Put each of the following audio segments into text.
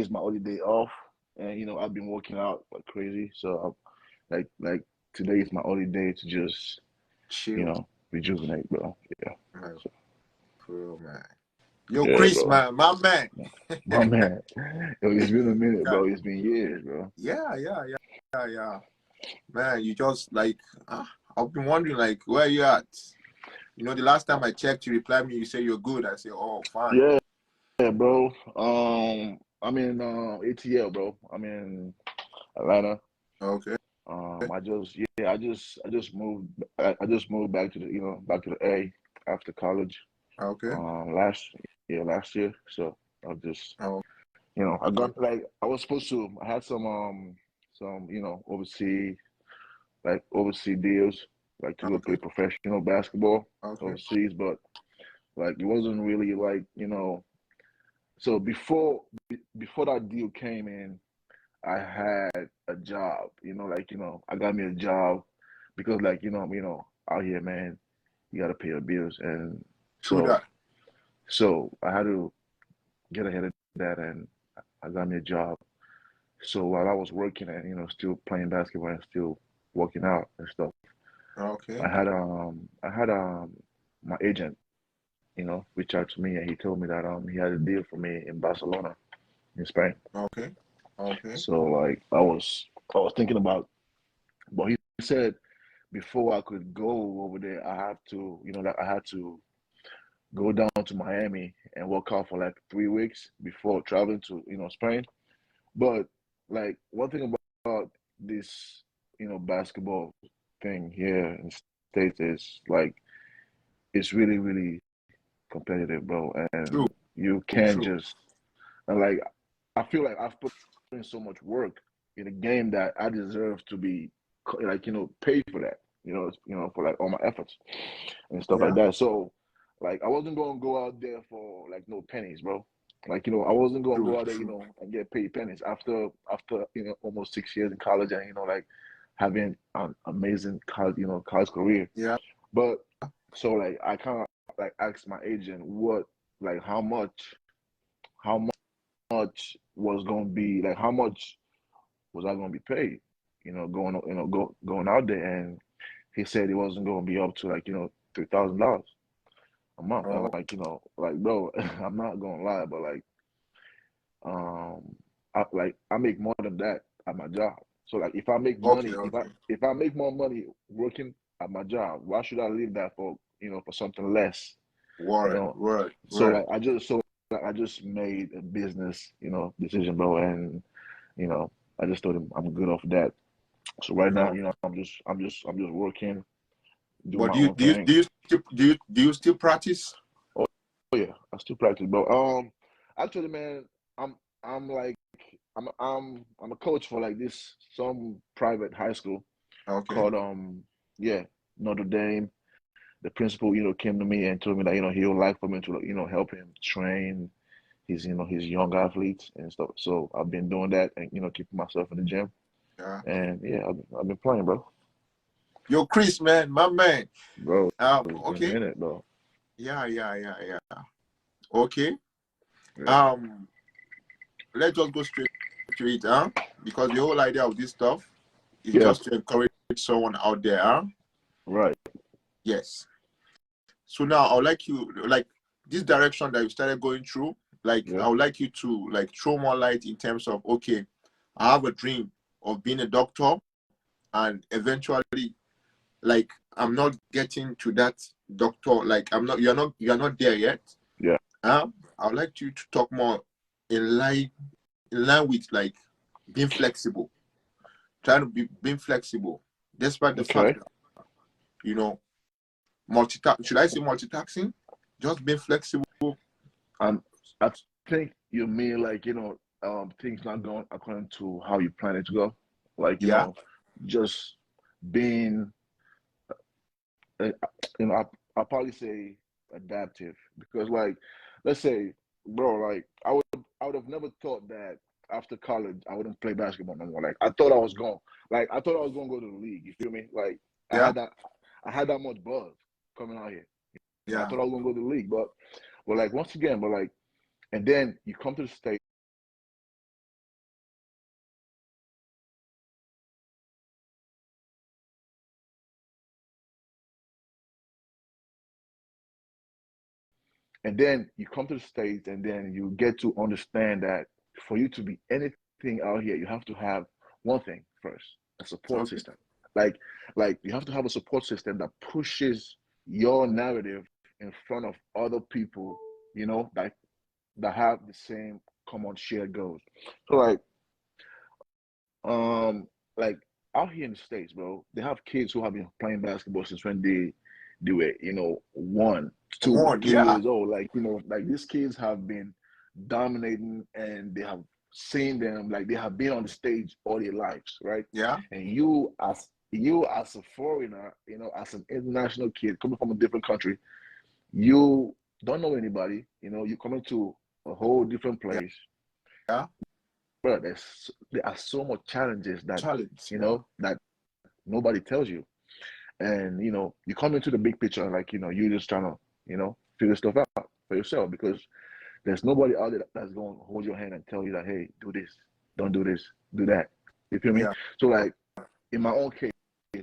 is my only day off, and I've been working out like crazy. So like today is my only day to just you Chill, know rejuvenate, bro. Yeah. man. So For real, man. Yo, yeah, Chris, bro. man, my man. My man, yo, it's been a minute, bro. It's been years, bro. Yeah, yeah, yeah, yeah, yeah. Man, you just like I've been wondering like where you at? You know, the last time I checked, you replied me, you say you're good. I say, oh, fine. Yeah, yeah, bro. I'm in ATL, bro. I'm in Atlanta. Okay, I just moved back to back to the A after college. okay, Last last year. So I just oh, I got like I was supposed to. I had some overseas deals like to go okay, play professional basketball okay. overseas, but like it wasn't really like So before that deal came in, I had a job. I got me a job because like out here, man, you gotta pay your bills, and True so that. I had to get ahead of that, and I got me a job. So while I was working and still playing basketball and still working out and stuff, Okay, I had my agent, reach out to me, and he told me that he had a deal for me in Barcelona in Spain. okay, okay, So like I was thinking about, but he said before I could go over there, I have to, like I had to go down to Miami and work out for like 3 weeks before traveling to, Spain. But like one thing about this, basketball thing here in States is like it's really, really competitive, bro. true, And you can't true. just and like I feel like I've put in so much work in a game that I deserve to be like paid for that. For like all my efforts and stuff like Yeah, that. So like I wasn't gonna go out there for like no pennies, bro. Like I wasn't gonna true, go out there, true. and get paid pennies after almost 6 years in college and like having an amazing college career. Yeah, But so like I kind of like asked my agent what like how much was gonna be like how much was I gonna be paid, going out there, and he said it wasn't gonna be up to like $3,000 a month. And oh, like like bro, I'm not gonna lie, but like I make more than that at my job. So like okay, okay. if I make more money working at my job, why should I leave that for for something less? You Word, know, word, so word. like I just made a business decision, bro, and you know I just told him I'm good off that. So right now, No, I'm just working, doing but my own thing. do you still practice? Oh yeah, I still practice, bro. Actually, man, I'm I'm like I'm a coach for like this some private high school Okay, called yeah, Notre Dame. The principal came to me and told me that he would like for me to help him train his young athletes and stuff. So I've been doing that and keeping myself in the gym. yeah. And yeah, I've been playing, bro. Yo, Chris, man, my man. Bro, it's been a Okay. minute, bro. Yeah, yeah, yeah, yeah. Okay. Yeah, Um, let's just go straight to it, huh? Because the whole idea of this stuff is yeah, just to encourage someone out there, huh? right. Yes. So now I would like you like this direction that you started going through, like Yeah, I would like you to like throw more light in terms of okay, I have a dream of being a doctor and eventually like I'm not getting to that doctor, like I'm not you're not there yet. yeah. I would like you to talk more in line with like being flexible, trying to be being flexible, despite the fact Okay. that you know should I say multitasking? Just being flexible. Um, I think you mean like things not going according to how you plan it to go, like Yeah, just being uh, I probably say adaptive because like let's say, bro, like I would have never thought that after college I wouldn't play basketball no more. Like I thought I was gonna go to the league. You feel me? Like I yeah, had that I had that much buzz coming out here. I yeah. thought I was gonna go to the league, but like once again, but like and then you come to the state And then you come to the States, and then you get to understand that for you to be anything out here, you have to have one thing first: a support Okay. system. Like, you have to have a support system that pushes your narrative in front of other people, that have the same common shared goals. So um, like out here in the States, bro, they have kids who have been playing basketball since when they were, 1, 2, One, 3 years old. Like, like these kids have been dominating, and they have seen them, like they have been on the stage all their lives, right? yeah, And you as a foreigner, as an international kid coming from a different country, you don't know anybody, you come into a whole different yeah, place. yeah. But there are so much challenges that Challenge, yeah, that nobody tells you. And you come into the big picture, like you're just trying to figure stuff out for yourself, because there's nobody out there that's going to hold your hand and tell you that, hey, do this, don't do this, do that. You feel me? yeah. So like in my own case,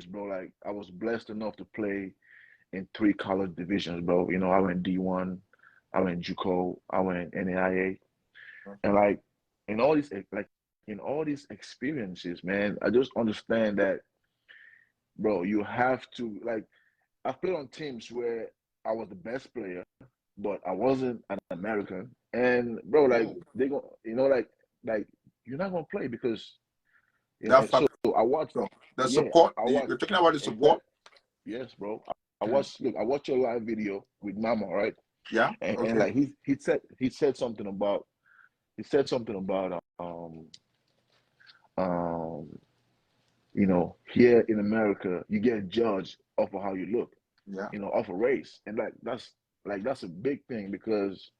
bro, like I was blessed enough to play in 3 college divisions, bro. I went D1, I went JUCO, I went NAIA. And like in all these experiences, man, I just understand that, bro, you have to, like, I've played on teams where I was the best player, but I wasn't an American. And bro, like Oh, they go, like you're not gonna play because that so factor, I watched, the yeah, support. I watched You're talking about the support. exact, yes, bro. I Hmm. watched, look, I watched your live video with Mama, right? Yeah. And Okay. like he said something about, um here in America, you get judged off of how you look, Yeah. off of race. And that's a big thing, because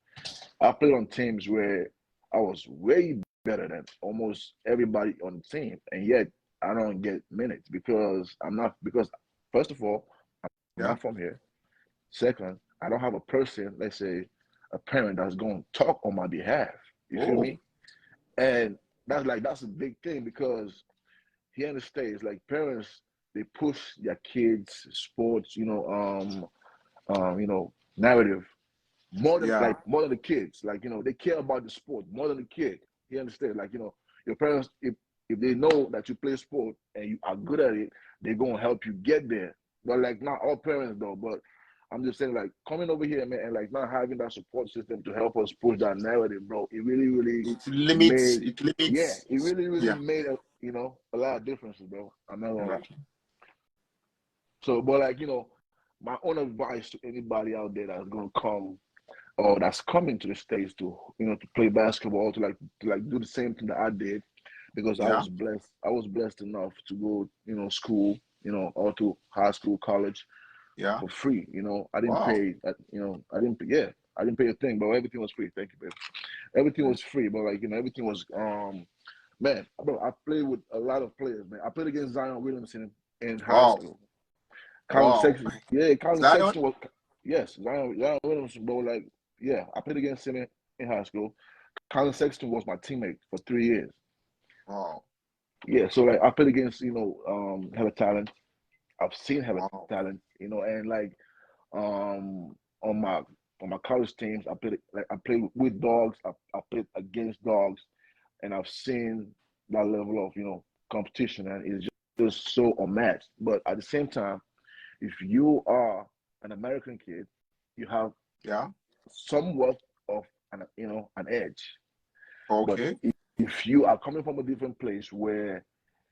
I played on teams where I was way better than almost everybody on the team, and yet I don't get minutes because I'm not, because first of all, I'm Yeah. not from here. Second, I don't have a person, let's say a parent, that's going to talk on my behalf. You feel Oh, me? And that's a big thing, because here in the States, like parents, they push their kids' sports, narrative yeah. more than the kids. Like, they care about the sport more than the kid. You understand? Like, your parents, if they know that you play sport and you are good at it, they're gonna help you get there. But like not all parents though. But I'm just saying, like, coming over here, man, and like not having that support system to help us push that narrative, bro, it really, really It limits. made, It yeah, limits. it really, really Yeah. made a lot of differences, bro. I'm not gonna lie. Okay. So, but like, my own advice to anybody out there that's gonna come, or that's coming to the States to to play basketball, to do the same thing that I did, because Yeah. I was blessed enough to go school, or to high school, college, Yeah. for free. I didn't Wow. pay, I didn't pay a thing, but everything was free. Thank you, babe. Everything was Nice. free, but like everything was man, bro, I played with a lot of players, man. I played against Zion Williamson in high Wow. school. Colin Wow. Sexton, yeah, Colin Zion. Sexton was, yes, Zion Williamson, bro. Like, yeah, I played against him in high school. Colin Sexton was my teammate for 3 years. Wow. Yeah, so like I played against hella talent. I've seen hella Wow. talent, and like on my college teams, I played with dogs. I played against dogs, and I've seen that level of competition, and it's just so unmatched. But at the same time, if you are an American kid, you have Yeah. somewhat of an edge. But Okay. if you are coming from a different place where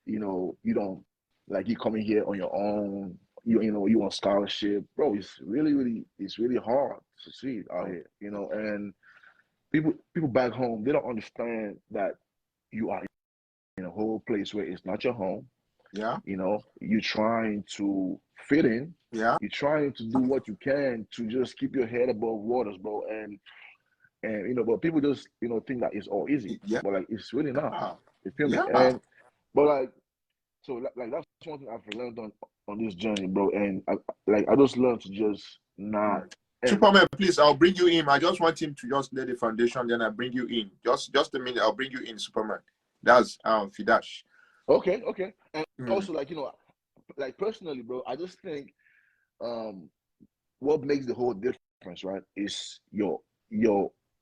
you don't, like, you coming here on your own, you on scholarship, bro, it's really hard to succeed out Oh, here, and people back home, they don't understand that you are in a whole place where it's not your home. yeah. You're trying to fit in. Yeah. You're trying to do what you can to just keep your head above waters, bro. And but people just think that it's all easy, Yeah. but like it's really not. You feel me? Yeah. And but like so like that's one thing I've learned on this journey, bro. And I just learned to just not. Mm. And Superman, please, I'll bring you in. I just want him to just lay the foundation, then I bring you in. Just a minute, I'll bring you in, Superman. That's Fidash. okay. And Mm. also, like, like personally, bro, I just think um what makes the whole difference right, is your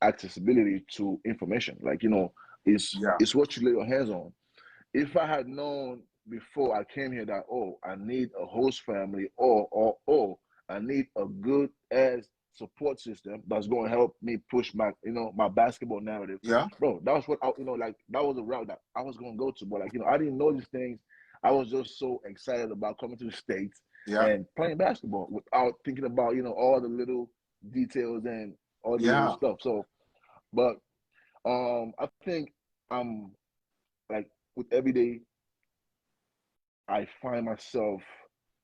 accessibility to information. Like, Yeah. it's what you lay your hands on. If I had known before I came here that, oh, I need a host family, or I need a good ass support system that's going to help me push my basketball narrative, Yeah. bro, that was what like that was the route that I was going to go to. But like, I didn't know these things. I was just so excited about coming to the States Yeah. and playing basketball without thinking about, all the little details and all the little Yeah. stuff. So, but I think I'm like, with every day I find myself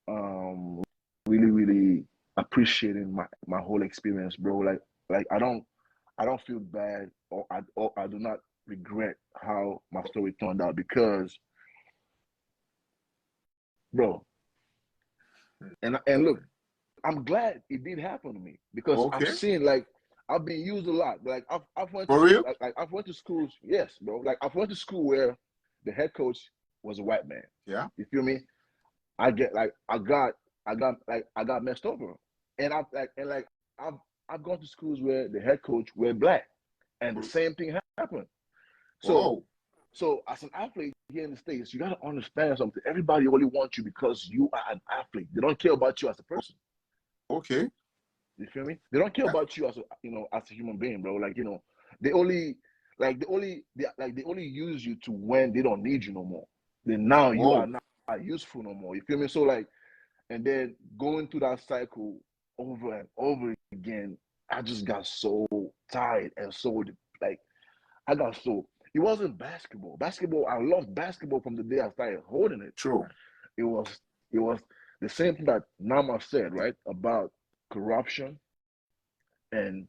um really, really appreciating my whole experience, bro. Like I don't feel bad, or I do not regret how my story turned out, because, bro, and look, I'm glad it did happen to me, because I've Okay. seen, like, I've been used a lot. Like, I've went to For real? I've went to schools, yes, bro. Like, I've went to school where the head coach was a white man. Yeah. You feel me? I got messed over, and I've gone to schools where the head coach were black, and the same thing happened. So Whoa. so as an athlete here in the States, you gotta understand something. Everybody only wants you because you are an athlete. They don't care about you as a person. Okay. You feel me? They don't care Yeah. about you as a human being, bro. Like, they only they only use you to when they don't need you no more. Then now you are Whoa. not useful no more. You feel me? So, like, and then going through that cycle over and over again, I just got so tired, and so, like, I got so, it wasn't basketball. Basketball, I loved basketball from the day I started holding it. True. It was it was the same thing that Nama said, right? About corruption and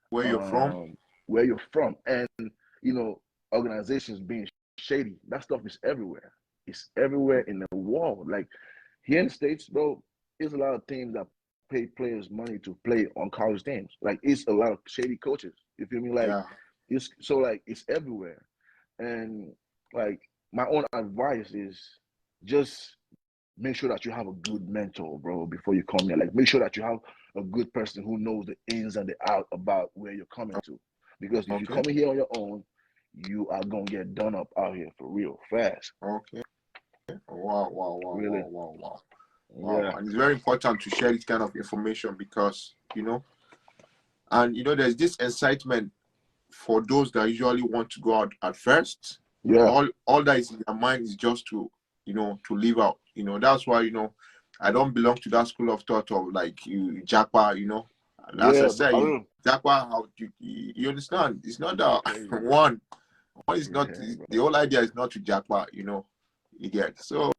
Where you're from? um where you're from, and you know organizations being shady. That stuff is everywhere. It's everywhere in the world. Like, here in the States, bro, there's a lot of teams that pay players money to play on college teams. Like, it's a lot of shady coaches. You feel me? Like, Yeah. it's so, like, it's everywhere. And, like, my own advice is just make sure that you have a good mentor, bro, before you come here. Like, make sure that you have a good person who knows the ins and the out about where you're coming to. Because if you're Okay. coming here on your own, you are gonna get done up out here for real fast. Okay. Wow. Wow. Wow. Really. Wow. Wow. Wow. Wow. Yeah. And it's very important to share this kind of information because, there's this excitement for those that usually want to go out at first. Yeah. All that is in their mind is just to live out. That's why, I don't belong to that school of thought of like you Japa, As I Yeah, say, bro. Japa, how you understand? It's not that Crazy. one. One is not Yeah, the bro. whole idea is not to Japa, you get. So,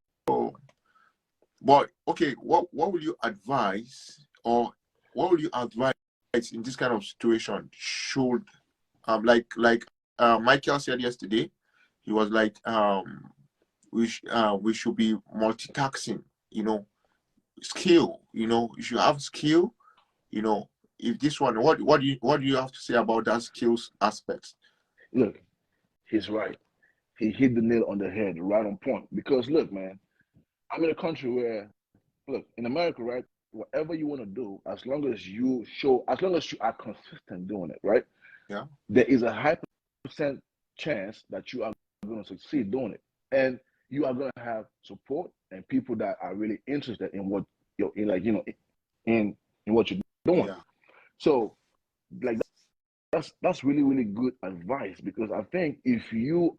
but okay, what will you advise, or what will you advise in this kind of situation? Should like Michael said yesterday, he was like we should be multitasking, skill, you should have skill, if this one, what do you have to say about that skills aspect? Look, he's right. He hit the nail on the head, right on point. Because, look, man, I'm in a country where, look, in America, right, whatever you want to do, as long as you are consistent doing it, right, Yeah. there is a high percent chance that you are going to succeed doing it, and you are going to have support and people that are really interested in what you're in, like, in what you're doing. Yeah. So, like, that's really, really good advice, because I think if you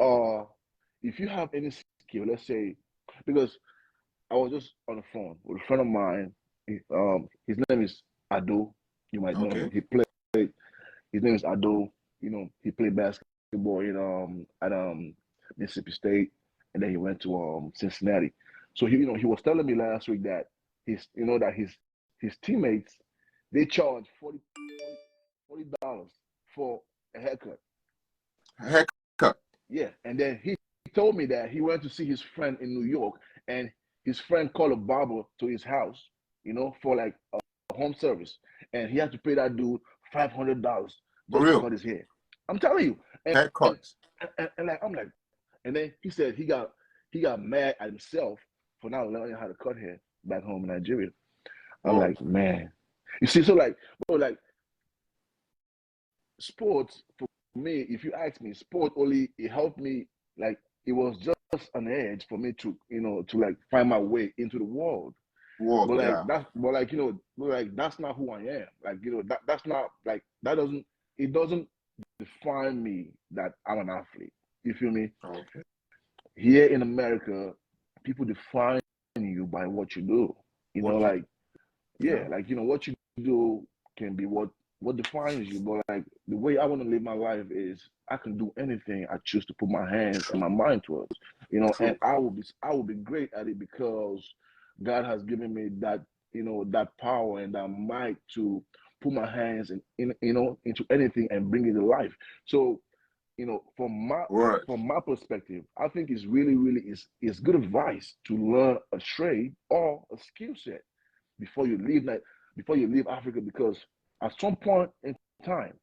have any skill, let's say, because I was just on the phone with a friend of mine. His name is Ado. You might know him. Okay. He played. His name is Ado. He played basketball at Mississippi State, and then he went to Cincinnati. So he was telling me last week that his teammates, they charge $40 for a haircut. Haircut. Yeah, and then he told me that he went to see his friend in New York, and his friend called a barber to his house, for like a home service, and he had to pay that dude $500 For just to real. cut his hair. I'm telling you, and and, Haircut. and like, I'm like, and then he said he got mad at himself for not learning how to cut hair back home in Nigeria. I'm Whoa. like, man. You see, so like, bro, like sports for me, if you ask me, sport only it helped me like it was just an edge for me to to like find my way into the world. World, But like yeah. that's not who I am. Like that's not like that doesn't it doesn't define me that I'm an athlete. You feel me? Okay. Here in America, people define you by what you do. What you Like yeah. yeah, like what you do can be what defines you. But like the way I want to live my life is I can do anything I choose to put my hands and True. my mind towards. And True. I will be great at it because God has given me that that power and that might to put my hands into anything and bring it to life. So from my Word. from my perspective, I think it's really, really is good advice to learn a trade or a skill set before you leave Africa because at some point in time,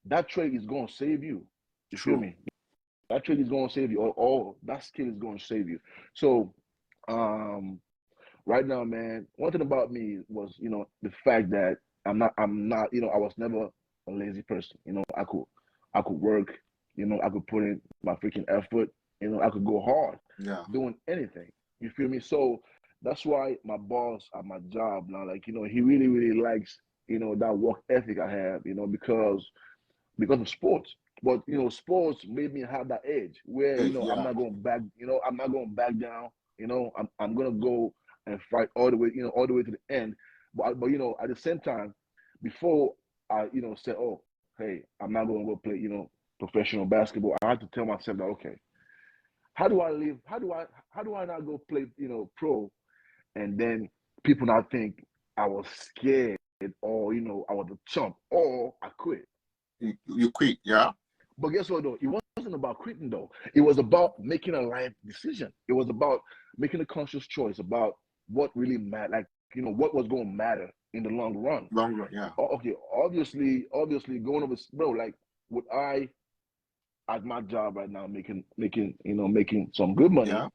that trade is going to save you. You feel True. me? That trade is going to save you, or that skill is going to save you. So, um, right now, man, one thing about me was, the fact that I'm not, I was never a lazy person. I could work, I could put in my freaking effort, I could go hard Yeah. doing anything. You feel me? So that's why my boss at my job now, like, he really, really likes, that work ethic I have, because of sports. But sports made me have that edge where I'm Yeah. not going back. I'm not going back down. I'm gonna go and fight all the way. All the way to the end. But at the same time, before I said, oh, hey, I'm not gonna go play professional basketball. I had to tell myself that okay, how do I live? How do I not go play pro and then people not think I was scared or I was a chump or I quit. You quit, yeah. But guess what though? It wasn't about quitting though. It was about making a life decision. It was about making a conscious choice about what really mattered, like what was going to matter in the long run. Long run, yeah. Okay, obviously, going over, bro. Like, would I at my job right now making some good money Yeah.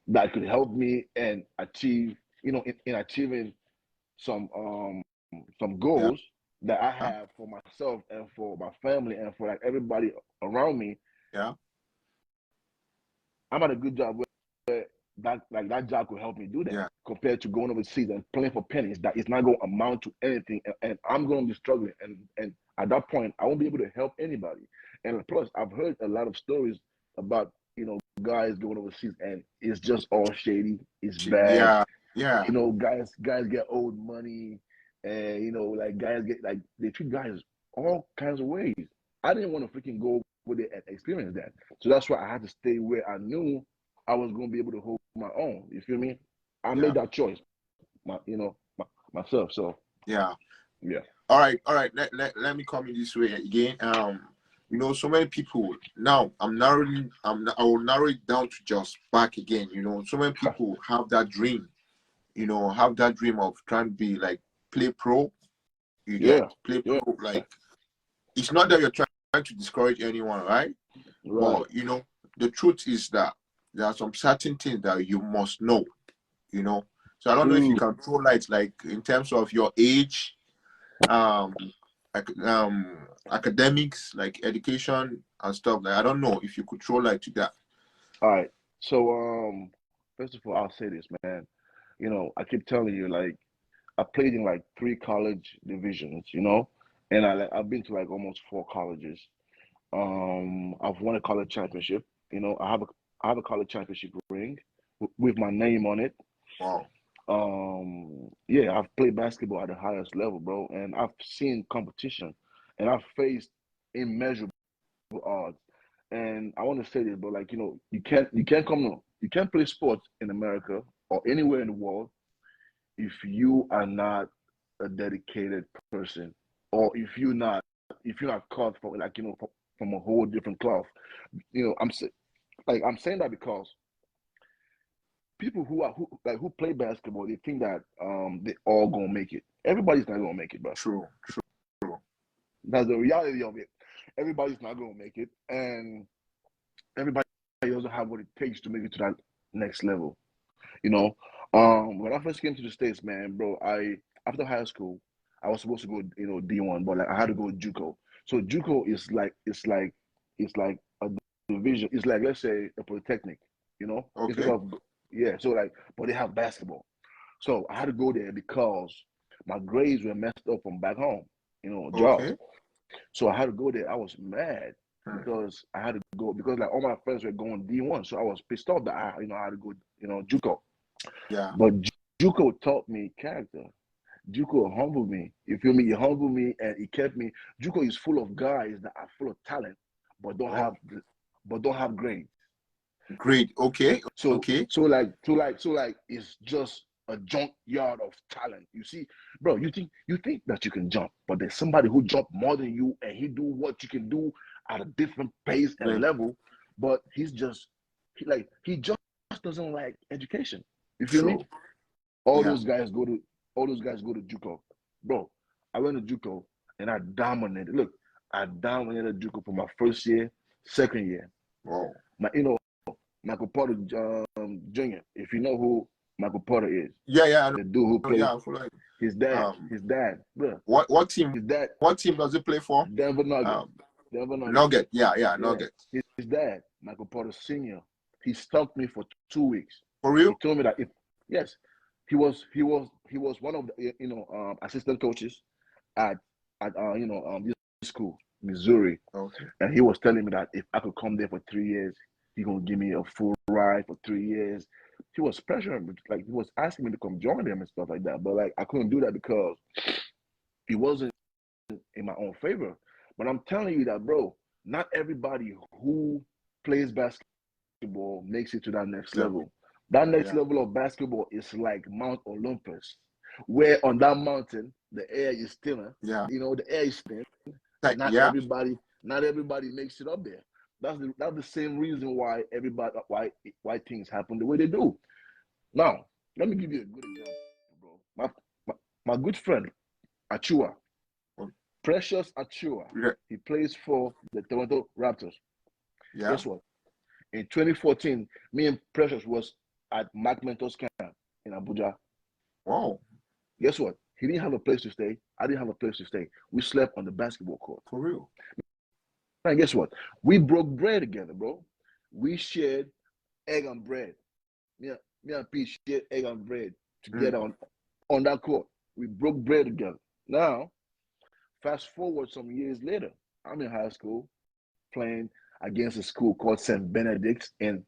that could help me and achieve in achieving some Yeah. goals that I have for myself and for my family and for like everybody around me. Yeah. I'm at a good job where that job could help me do that Yeah. compared to going overseas and playing for pennies that is not going to amount to anything and I'm going to be struggling and at that point I won't be able to help anybody. And plus I've heard a lot of stories about guys going overseas and it's just all shady, it's bad. Yeah. Yeah. Guys get owed money, and like guys get like they treat guys all kinds of ways. I didn't want to freaking go with it and experience that, so that's why I had to stay where I knew I was going to be able to hold my own. You feel me? I Yeah. made that choice, myself. So Yeah. yeah, All right. All right. Let me come in this way again. So many people now I will narrow it down to just back again. So many people have that dream, have that dream of trying to be like play pro. You get yeah, play yeah, pro. Like it's not that you're trying to discourage anyone, right? right. But the truth is that there are some certain things that you must know, you know. So I don't know if you True. can throw light, like in terms of your age, um, academics, like education and stuff. Like I don't know if you could throw light to that. All right. So first of all, I'll say this, man. I keep telling you, like, I played in like three college divisions, and I've been to like almost four colleges. I've won a college championship. I have a college championship ring with my name on it. Wow. Yeah, I've played basketball at the highest level, bro, and I've seen competition, and I've faced immeasurable odds. And I want to say this, but like you can't play sports in America or anywhere in the world if you are not a dedicated person or if you're not cut from like from a whole different cloth. I'm saying that because people who play basketball, they think that they all gonna make it. Everybody's not gonna make it, bro. True. True. That's the reality of it. Everybody's not gonna make it, and everybody doesn't have what it takes to make it to that next level. You know, when I first came to the States, man, bro, I after high school, I was supposed to go, D1, but like I had to go JUCO. So JUCO is like it's like a division. It's like, let's say, a polytechnic, instead Okay. of, yeah. So like, but they have basketball. So I had to go there because my grades were messed up from back home, jobs. Okay. So I had to go there. I was mad Hmm. because I had to go because like all my friends were going D1. So I was pissed off that I had to go, JUCO. Yeah. But JUCO taught me character. JUCO humbled me. You feel me? He humbled me and he kept me. JUCO is full of guys that are full of talent, but don't Oh, have but don't have grades. great. Okay. So Okay. so like it's just a junkyard of talent. You see, bro, you think that you can jump, but there's somebody who jump more than you and he do what you can do at a different pace and Level. level, but he just doesn't like education. You feel me? True. All Yeah. those guys go to all those guys go to JUCO. Bro, I went to JUCO and I dominated. Look, I dominated JUCO for my first year, second year. Wow. My Michael Porter Jr. If you know who Michael Porter is, Yeah. Yeah. I know. the dude who plays Yeah. I feel like. his dad, Um. his dad, bro, What team? his dad, What team does he play for? Denver Nuggets, Um. Denver Nuggets. Nugget. Yeah. Yeah. Yeah, Nugget. his dad, Michael Porter Sr. He stalked me for 2 weeks. For He real? told me that if yes, he was one of the assistant coaches at this school, Missouri, Okay. and he was telling me that if I could come there for 3 years, he gonna give me a full ride for 3 years. He was pressuring me, like he was asking me to come join him and stuff like that. But like I couldn't do that because it wasn't in my own favor. But I'm telling you that, bro, not everybody who plays basketball makes it to that next Level. level. That next Yeah. level of basketball is like Mount Olympus, where on that mountain the air is thinner. Yeah. The air is thin. Like, Not yeah. everybody, not everybody makes it up there. That's the same reason why things happen the way they do. Now, let me give you a good example, bro. My good friend Achua, Precious Achua, Yeah. he plays for the Toronto Raptors. Yeah. Guess what? In 2014, me and Precious was at Mark Mentor's camp in Abuja. Wow. Guess what? He didn't have a place to stay. I didn't have a place to stay. We slept on the basketball court. For real. And guess what? We broke bread together, bro. We shared egg and bread. Me and Pete shared egg and bread Mm. together on that court. We broke bread together. Now, fast forward some years later, I'm in high school playing against a school called St. Benedict's in,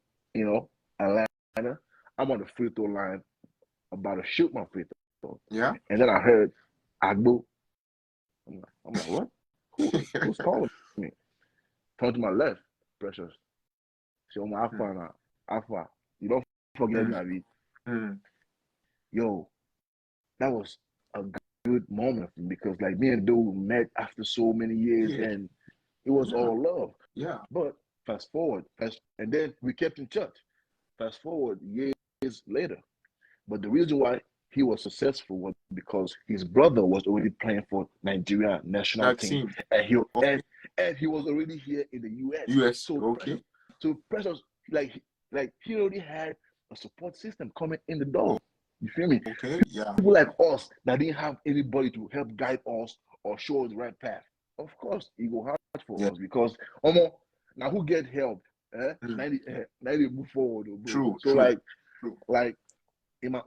Atlanta. I'm on the free throw line about to shoot my free throw. Yeah. And then I heard Agbo. I'm like, what? Who's calling me? Turn to my left, Precious. See, I'm Alpha now. Alpha. You don't forget Mm. me, Abby. Mm. Yo, that was a good moment for me because like me and dude met after so many years Yeah. and it was Yeah. all love. Yeah. But fast forward, and then we kept in touch. Fast forward years later. But the reason why he was successful was because his brother was already playing for Nigeria national That team, team. and he Okay. and he was already here in the US. US. So Okay. Precious, like he already had a support system coming in the door. You feel me? Okay. Yeah. People like us that didn't have anybody to help guide us or show us the right path. Of course, it go hard for Yeah. us because now who get help? Mm. 90 move forward, bro. True. So True. True. like in my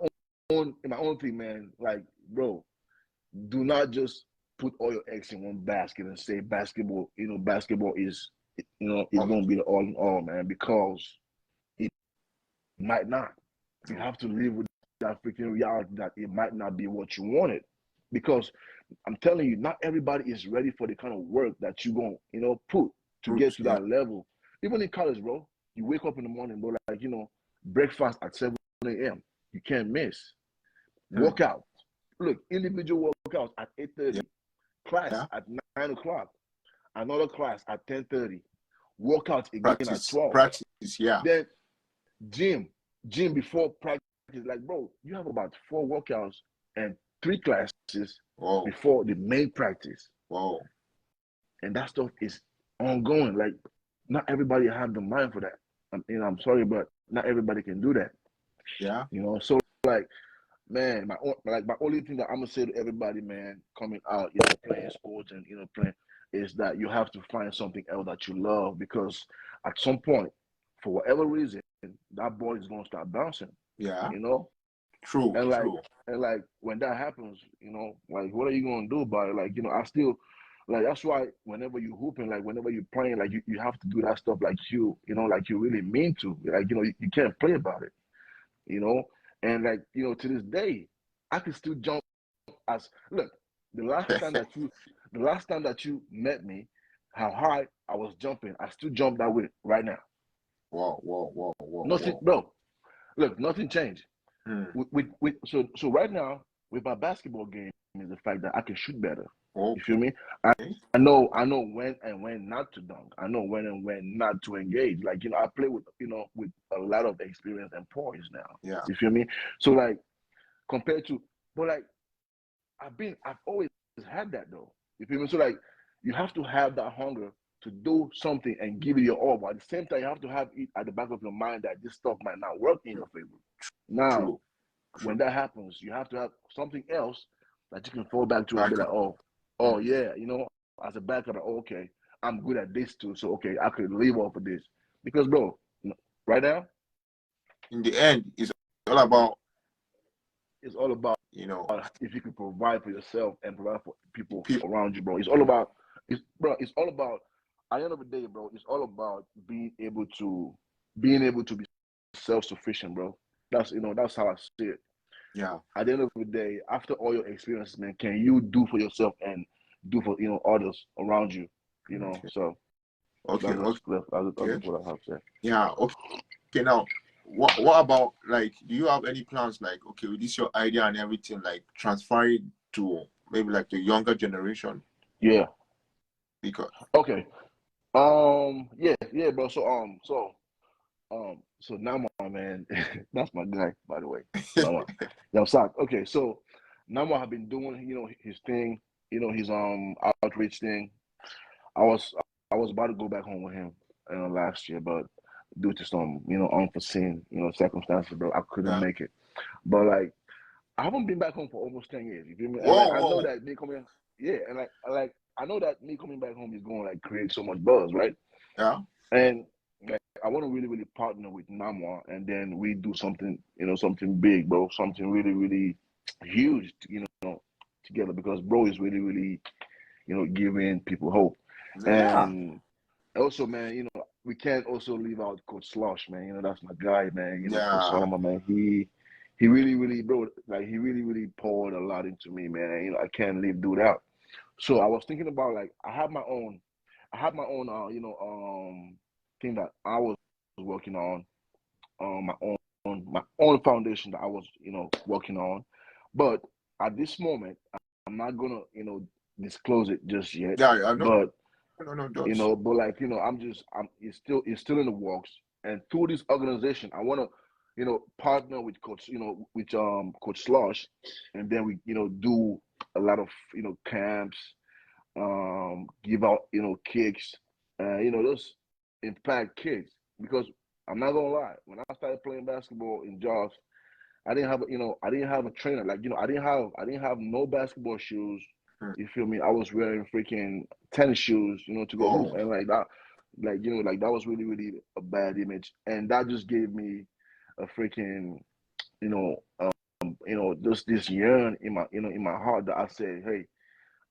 own thing, man. Like, bro, do not just put all your eggs in one basket and say basketball. Basketball is Oh, gonna be the all in all, man. Because it might not. You true. have to live with that freaking reality that it might not be what you wanted. Because I'm telling you, not everybody is ready for the kind of work that you're gonna put to get Roots. to Yeah. that level. Even in college, bro, you wake up in the morning, bro, like breakfast at 7 a.m. You can't miss. Mm. Workout. Look, individual workouts at Yeah. 8:30, class Yeah. at 9 o'clock, another class at 10:30, workout again at Practice. 12. Practice. Yeah. Then gym, gym before practice. Like, bro, you have about 4 workouts and 3 classes Wow. before the main practice. Wow. And that stuff is ongoing. Like, not everybody have the mind for that. I'm sorry, but not everybody can do that. Yeah. So like, man, my only thing that I'm gonna say to everybody, man, coming out, playing sports and playing, is that you have to find something else that you love, because at some point, for whatever reason, that ball is gonna start bouncing, Yeah. you know, True. and like True. when that happens, like what are you gonna do about it? Like I still like that's why whenever you hooping, like whenever you're playing, like you have to do that stuff like like you really mean to, like you can't play about it, you know, and like to this day, I can still jump as look the last time that you met me, how high I was jumping, I still jump that way right now. Whoa, whoa, whoa, whoa, Nothing, whoa. bro. Look, nothing changed. Hmm. So right now with my basketball game is the fact that I can shoot better. You feel Okay. me? I know when and when not to dunk. I know when and when not to engage. Like I play with with a lot of experience and poise now. Yeah. You feel me? So like compared to, but like I've always had that though. You feel me? So like you have to have that hunger to do something and give it your all, but at the same time you have to have it at the back of your mind that this stuff might not work in your favor. Now, True. when True. that happens, you have to have something else that you can fall back to and be Back like, up. oh yeah, as a backup, like, oh, okay, I'm good at this too, so okay, I could live off of this. Because bro, right now, In the end, it's all about, it's all about you know, if you can provide for yourself and provide for people people. around you, bro. It's all about it's all about at the end of the day, bro, it's all about being able to be self-sufficient, bro. That's how I see it. Yeah. At the end of the day, after all your experiences, man, can you do for yourself and do for others around you? Okay. So Okay. that's Okay. just what I have to say. Yeah. Okay. Now, what about, like, do you have any plans, like, okay, with this your idea and everything, like transfer it to maybe like the younger generation? Yeah. Because Okay. Yeah, bro. So Nama, man, that's my guy, by the way. Nama. Yeah, sorry. Okay, so Nama have been doing, his thing, his outreach thing. I was I was about to go back home with him, last year, but due to some, unforeseen, circumstances, bro, I couldn't yeah. make it. But like I haven't been back home for almost 10 years. You feel me? And like Whoa, I know whoa. that me coming, yeah, and like I know that me coming back home is going to like create so much buzz, right? Yeah. And like, I want to really, really partner with Namwa, and then we do something, something big, bro, something really, really huge, together, because bro is really, really, giving people hope. Yeah. And also, man, we can't also leave out Coach Slosh, man. That's my guy, man. Coach Yeah. Solomon, man. He really, really, bro, like he really, really poured a lot into me, man. And, I can't leave dude out. So I was thinking about like I have my own thing that I was working on, my own foundation that I was working on, but at this moment I'm not gonna disclose it just yet, Yeah. I know. but No, no, don't. like I'm it's still in the works, and through this organization I want to partner with Coach Slosh, and then we do a lot of camps, give out kicks, just impact kids. Because I'm not gonna lie, when I started playing basketball in jobs, I didn't have a trainer. Like I didn't have no basketball shoes. Hmm. You feel me? I was wearing freaking tennis shoes, to go hoop, Oh. and like that, like that was really really a bad image, and that just gave me a freaking you know just this yearn in my heart that I said, hey,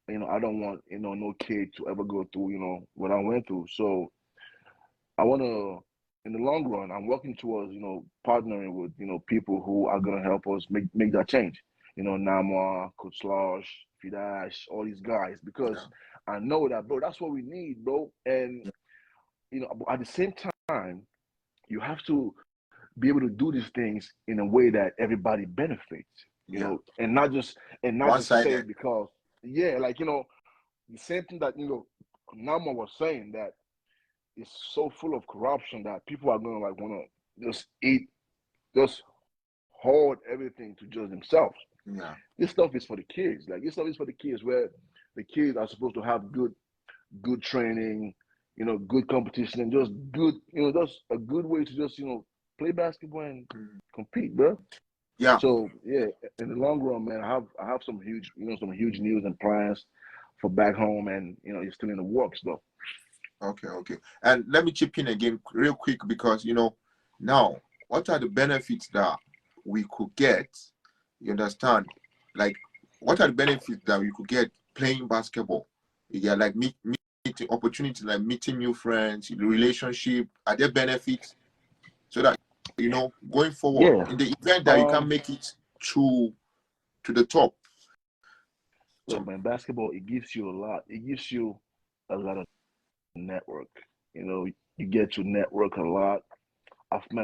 I don't want no kid to ever go through what I went through. So I want to, in the long run, I'm working towards partnering with people who are gonna help us make that change. Nama, Coach Losh, Fidash, all these guys, because Yeah. I know that, bro, that's what we need, bro. And but at the same time, you have to be able to do these things in a way that everybody benefits. Yeah. And not just say One-sided. it because, yeah, like the same thing that Nama was saying, that it's so full of corruption that people are gonna like want to just hoard everything to just themselves. Yeah. This stuff is for the kids. Like this stuff is for the kids, where the kids are supposed to have good training, good competition, and just good, just a good way to just play basketball and Mm. compete, bro. Yeah. So yeah, in the long run, man, I have some huge news and plans for back home, and it's still in the works though. Okay, okay. And let me chip in again real quick because now what are the benefits that we could get? You understand? Like, what are the benefits that we could get playing basketball? Yeah, like meeting opportunity, like meeting new friends, the relationship. Are there benefits so that going forward Yeah. in the event that you can Um. make it to the top? Look, man, basketball, it gives you a lot. It gives you a lot of network. You get to network a lot. I've met